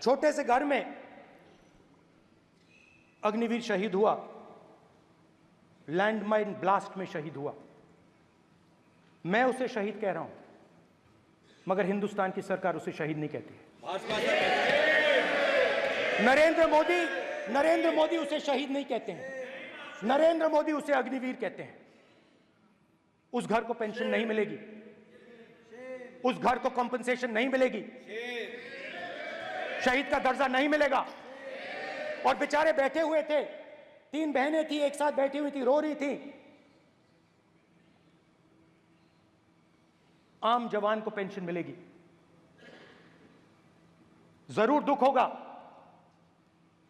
छोटे से घर में अग्निवीर शहीद हुआ, लैंडमाइन ब्लास्ट में शहीद हुआ। मैं उसे शहीद कह रहा हूं, मगर हिंदुस्तान की सरकार उसे शहीद नहीं कहती है। नरेंद्र मोदी उसे शहीद नहीं कहते हैं, नरेंद्र मोदी उसे अग्निवीर कहते हैं। उस घर को पेंशन नहीं मिलेगी, उस घर को कंपनसेशन नहीं मिलेगी, शहीद का दर्जा नहीं मिलेगा। और बेचारे बैठे हुए थे, 3 बहनें थी, एक साथ बैठी हुई थी, रो रही थी। आम जवान को पेंशन मिलेगी, जरूर दुख होगा,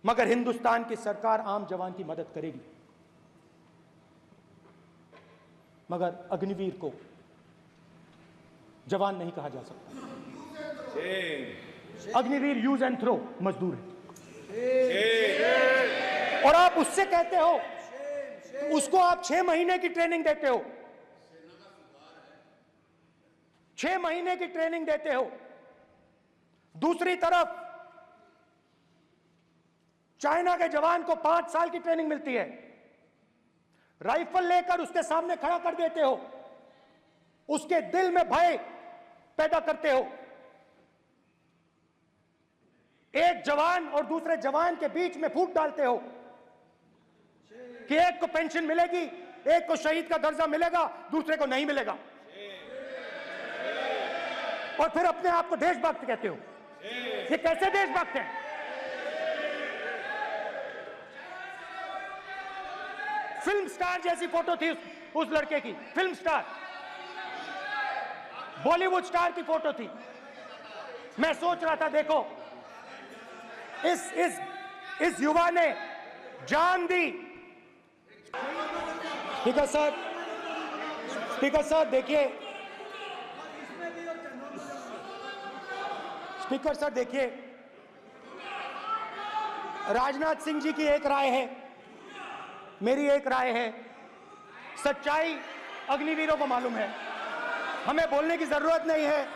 मगर हिंदुस्तान की सरकार आम जवान की मदद करेगी। मगर अग्निवीर को जवान नहीं कहा जा सकता। अग्निवीर यूज एंड थ्रो मजदूर है। और आप उससे कहते हो, उसको आप 6 महीने की ट्रेनिंग देते हो, 6 महीने की ट्रेनिंग देते हो। दूसरी तरफ चाइना के जवान को 5 साल की ट्रेनिंग मिलती है, राइफल लेकर उसके सामने खड़ा कर देते हो, उसके दिल में भय पैदा करते हो। एक जवान और दूसरे जवान के बीच में फूट डालते हो कि एक को पेंशन मिलेगी, एक को शहीद का दर्जा मिलेगा, दूसरे को नहीं मिलेगा, और फिर अपने आप को देशभक्त कहते हो। ये कैसे देशभक्त हैं? फिल्म स्टार जैसी फोटो थी उस लड़के की, फिल्म स्टार, बॉलीवुड स्टार की फोटो थी। मैं सोच रहा था, देखो इस युवा ने जान दी। स्पीकर सर देखिए, स्पीकर सर देखिए, राजनाथ सिंह जी की एक राय है, मेरी एक राय है। सच्चाई अग्निवीरों को मालूम है, हमें बोलने की जरूरत नहीं है।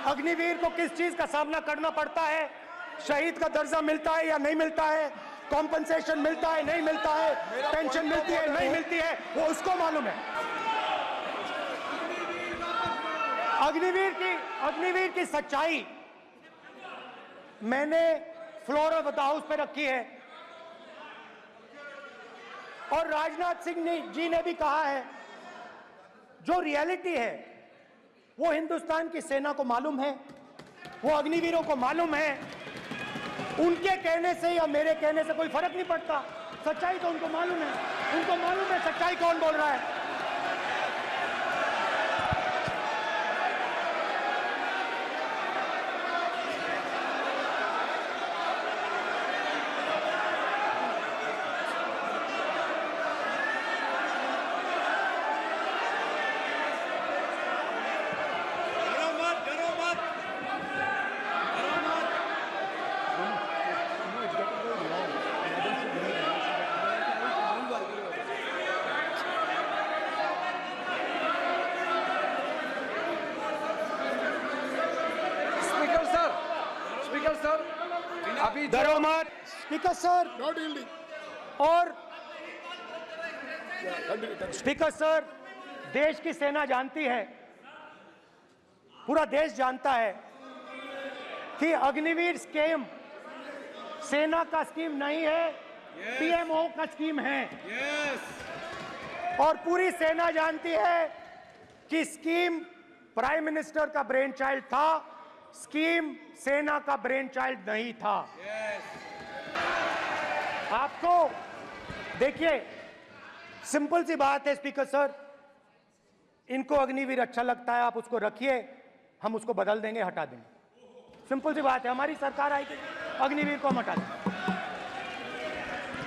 अग्निवीर को किस चीज का सामना करना पड़ता है, शहीद का दर्जा मिलता है या नहीं मिलता है, कॉम्पनसेशन मिलता है नहीं मिलता है, पेंशन मिलती है नहीं मिलती है, वो उसको मालूम है। अग्निवीर की सच्चाई मैंने फ्लोर ऑफ द हाउस पे रखी है, और राजनाथ सिंह जी ने भी कहा है, जो रियलिटी है वो हिंदुस्तान की सेना को मालूम है, वो अग्निवीरों को मालूम है। उनके कहने से या मेरे कहने से कोई फर्क नहीं पड़ता, सच्चाई तो उनको मालूम है, उनको मालूम है सच्चाई कौन बोल रहा है। अभी डरो मत स्पीकर सर। और स्पीकर सर, देश की सेना जानती है, पूरा देश जानता है कि अग्निवीर स्कीम सेना का स्कीम नहीं है, पीएमओ का स्कीम है। और पूरी सेना जानती है कि स्कीम प्राइम मिनिस्टर का ब्रेन चाइल्ड था, स्कीम सेना का ब्रेन चाइल्ड नहीं था। आपको देखिए, सिंपल सी बात है स्पीकर सर, इनको अग्निवीर अच्छा लगता है, आप उसको रखिए, हम उसको बदल देंगे, हटा देंगे। सिंपल सी बात है, हमारी सरकार आएगी, अग्निवीर को हम हटा देंगे,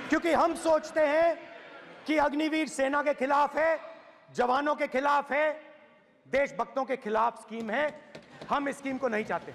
क्योंकि हम सोचते हैं कि अग्निवीर सेना के खिलाफ है, जवानों के खिलाफ है, देशभक्तों के खिलाफ स्कीम है। हम इस स्कीम को नहीं चाहते।